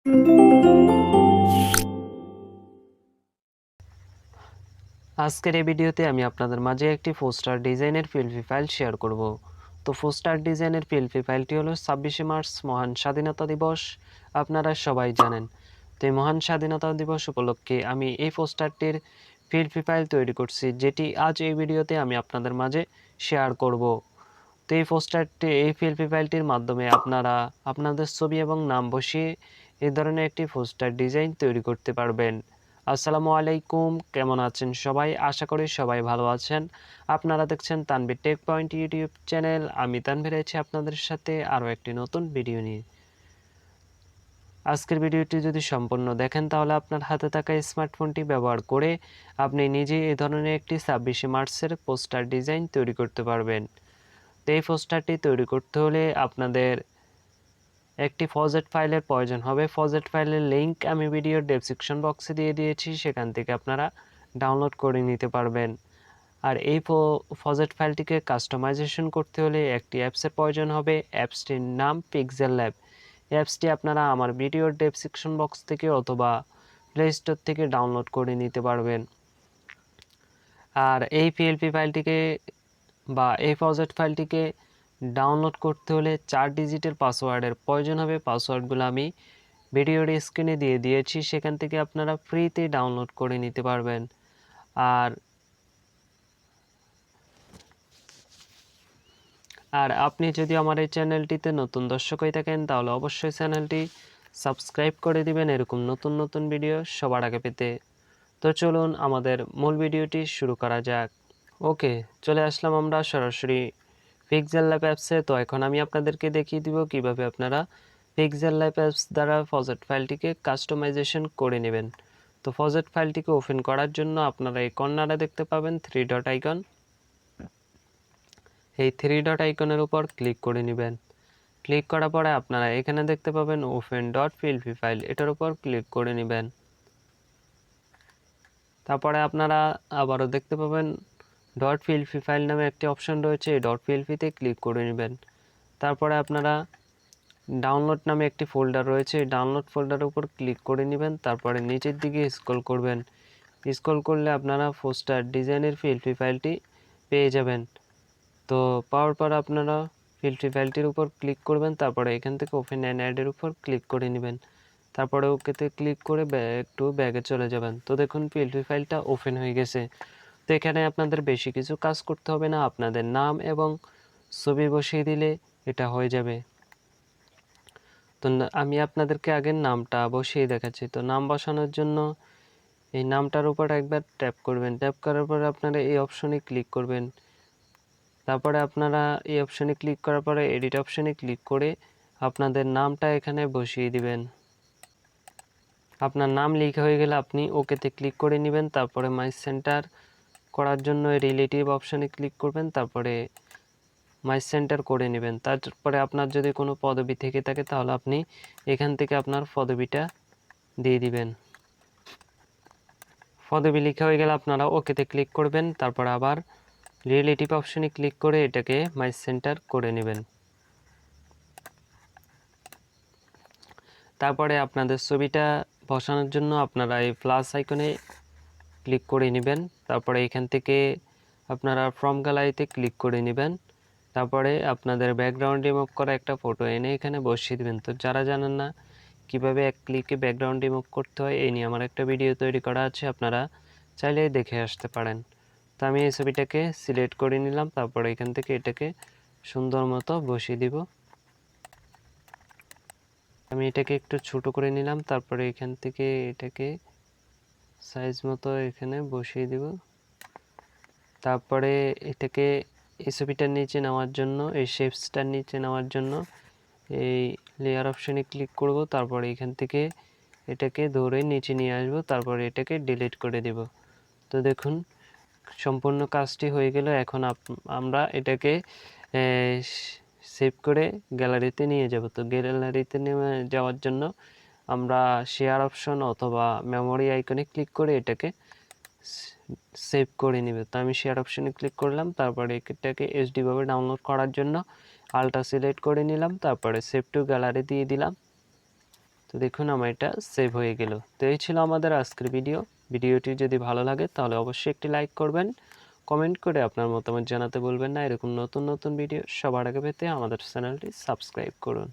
আজকের এই ভিডিওতে আমি আপনাদের মাঝে একটি পোস্টার ডিজাইনের পিএলপি ফাইল শেয়ার করব। তো পোস্টার ডিজাইনের পিএলপি ফাইলটি হলো 26শে মার্চ মহান স্বাধীনতা দিবস। আপনারা সবাই জানেন। তো এই মহান স্বাধীনতা দিবস উপলক্ষে আমি এই পোস্টারটির পিএলপি ফাইল তৈরি করছি, যেটি আজ এই ভিডিওতে আমি আপনাদের মাঝে শেয়ার করব। তো এই পিএলপি ফাইলটির মাধ্যমে আপনারা আপনাদের ছবি এবং নাম বসিয়ে এই ধরনের একটি পোস্টার ডিজাইন তৈরি করতে পারবেন। আসসালামু আলাইকুম, কেমন আছেন সবাই? আশা করি সবাই ভালো আছেন। আপনারা দেখছেন Tanvir tech point YouTube channel. আমি তানভীর আছি আপনাদের সাথে আরও একটি নতুন ভিডিও নিয়ে। আজকের ভিডিওটি যদি সম্পূর্ণ দেখেন তাহলে আপনার হাতে থাকা স্মার্টফোনটি ব্যবহার করে আপনি নিজেই এই ধরনের একটি 26শে মার্চের পোস্টার ডিজাইন তৈরি করতে পারবেন। তো এই পোস্টারটি তৈরি করতে হলে আপনাদের একটি ফরম্যাট ফাইলের প্রয়োজন হবে। ফরম্যাট ফাইলের লিংক আমি ভিডিওর ডেসক্রিপশন বক্সে দিয়ে দিয়েছি, সেখান থেকে আপনারা ডাউনলোড করে নিতে পারবেন। আর এই ফরম্যাট ফাইলটিকে কাস্টমাইজেশন করতে হলে একটি অ্যাপসের প্রয়োজন হবে। অ্যাপসটির নাম পিক্সেল ল্যাব। অ্যাপসটি আপনারা আমার ভিডিওর ডেসক্রিপশন বক্স থেকে অথবা প্লে স্টোর থেকে ডাউনলোড করে নিতে পারবেন। আর এই পিএলপি ফাইলটিকে বা এই ফরম্যাট ফাইলটিকে ডাউনলোড করতে হলে 4 ডিজিটের পাসওয়ার্ডের প্রয়োজন হবে। পাসওয়ার্ডগুলো আমি ভিডিওর স্ক্রিনে দিয়ে দিয়েছি, সেখান থেকে আপনারা ফ্রিতে ডাউনলোড করে নিতে পারবেন। আর আপনি যদি আমার এই চ্যানেলটিতে নতুন দর্শক হয়ে থাকেন তাহলে অবশ্যই চ্যানেলটি সাবস্ক্রাইব করে দিবেন এরকম নতুন নতুন ভিডিও সবার আগে পেতে। তো চলুন আমাদের মূল ভিডিওটি শুরু করা যাক। ওকে, চলে আসলাম আমরা সরাসরি পিক্সেল ল্যাব অ্যাপসে। তো এখন আমি আপনাদেরকে দেখিয়ে দিব কিভাবে আপনারা পিক্সেল ল্যাব অ্যাপস দ্বারা ফরম্যাট ফাইলটিকে কাস্টমাইজেশন করে নেবেন। তো ফরম্যাট ফাইলটিকে ওপেন করার জন্য আপনারা এই কর্নারে দেখতে পাবেন 3 ডট আইকন। এই 3 ডট আইকনের উপর ক্লিক করে নেবেন। ক্লিক করার পরে আপনারা এখানে দেখতে পাবেন ওপেন ডট পিএলপি ফাইল, এটার উপর ক্লিক করে নেবেন। তারপরে আপনারা আবারও দেখতে পাবেন ডট পিএলপি ফাইল নামে একটি অপশন রয়েছে, এই ডট পিএলপিতে ক্লিক করে নেবেন। তারপরে আপনারা ডাউনলোড নামে একটি ফোল্ডার রয়েছে, এই ডাউনলোড ফোল্ডারের উপর ক্লিক করে নেবেন। তারপরে নিচের দিকে স্ক্রল করবেন। স্ক্রল করলে আপনারা পোস্টার ডিজাইনের পিএলপি ফাইলটি পেয়ে যাবেন। তো পাওয়ার পর আপনারা পিএলপি ফাইলটির উপর ক্লিক করবেন। তারপরে এখান থেকে ওপেন অ্যান্ড অ্যাডের উপর ক্লিক করে নেবেন। তারপরে ওকেতে ক্লিক করে একটু ব্যাগে চলে যাবেন। তো দেখুন পিএলপি ফাইলটা ওপেন হয়ে গেছে। তো এখানে আপনাদের বেশি কিছু কাজ করতে হবে না, আপনাদের নাম এবং ছবি বসিয়ে দিলে এটা হয়ে যাবে। তো আমি আপনাদেরকে আগের নামটা বসিয়ে দেখাচ্ছি। তো নাম বসানোর জন্য এই নামটার উপর একবার ট্যাপ করবেন। ট্যাপ করার পরে আপনারা এই অপশনে ক্লিক করবেন। তারপরে আপনারা এই অপশনে ক্লিক করার পরে এডিট অপশনে ক্লিক করে আপনাদের নামটা এখানে বসিয়ে দিবেন। আপনার নাম লেখা হয়ে গেলে আপনি ওকেতে ক্লিক করে নেবেন। তারপরে মাই সেন্টার করার জন্য রিলেটিভ অপশনে ক্লিক করবেন। তারপরে মাই সেন্টার করে নেবেন। তারপরে আপনার যদি কোনো পদবি থেকে থাকে তাহলে আপনি এখান থেকে আপনার পদবিটা দিয়ে দিবেন। পদবি লেখা হয়ে গেলে আপনারা ওকেতে ক্লিক করবেন। তারপর আবার রিলেটিভ অপশনে ক্লিক করে এটাকে মাই সেন্টার করে নেবেন। তারপরে আপনাদের ছবিটা বসানোর জন্য আপনারা এই প্লাস আইকনে ক্লিক করে নেবেন। তারপরে এখান থেকে আপনারা ফ্রম গ্যালারিতে ক্লিক করে নেবেন। তারপরে আপনাদের ব্যাকগ্রাউন্ড রিমুভ করা একটা ফটো এনে এখানে বসিয়ে দেবেন। তো যারা জানেন না কিভাবে এক ক্লিকে ব্যাকগ্রাউন্ড রিমুভ করতে হয়, এই নিয়ে আমার একটা ভিডিও তৈরি করা আছে, আপনারা চাইলে দেখে আসতে পারেন। তো আমি এই ছবিটাকে সিলেক্ট করে নিলাম। তারপরে এখান থেকে এটাকে সুন্দর মতো বসিয়ে দিব। আমি এটাকে একটু ছোট করে নিলাম। তারপরে এখান থেকে এটাকে সাইজ মতো এখানে বসিয়ে দিব। তারপরে এটাকে এই ছবিটার নিচে নেওয়ার জন্য, এই শেপসটার নিচে নেওয়ার জন্য এই লেয়ার অপশানে ক্লিক করব। তারপরে এখান থেকে এটাকে ধরে নিচে নিয়ে আসব। তারপরে এটাকে ডিলিট করে দেব। তো দেখুন সম্পূর্ণ কাজটি হয়ে গেল। এখন আমরা এটাকে সেভ করে গ্যালারিতে নিয়ে যাব। তো গ্যালারিতে নিয়ে যাওয়ার জন্য আমরা শেয়ার অপশন অথবা মেমোরি আইকনে ক্লিক করে এটাকে সেভ করে নেবে। তো আমি শেয়ার অপশনে ক্লিক করলাম। তারপরে এটাকে এইচডি ভাবে ডাউনলোড করার জন্য আলট্রা সিলেক্ট করে নিলাম। তারপরে সেভ টু গ্যালারি দিয়ে দিলাম। তো দেখুন আমার এটা সেভ হয়ে গেল। তো এই ছিল আমাদের আজকের ভিডিওটি যদি ভালো লাগে তাহলে অবশ্যই একটি লাইক করবেন, কমেন্ট করে আপনার মতামত জানাতে ভুলবেন না। এরকম নতুন নতুন ভিডিও সবার আগে পেতে আমাদের চ্যানেলটি সাবস্ক্রাইব করুন।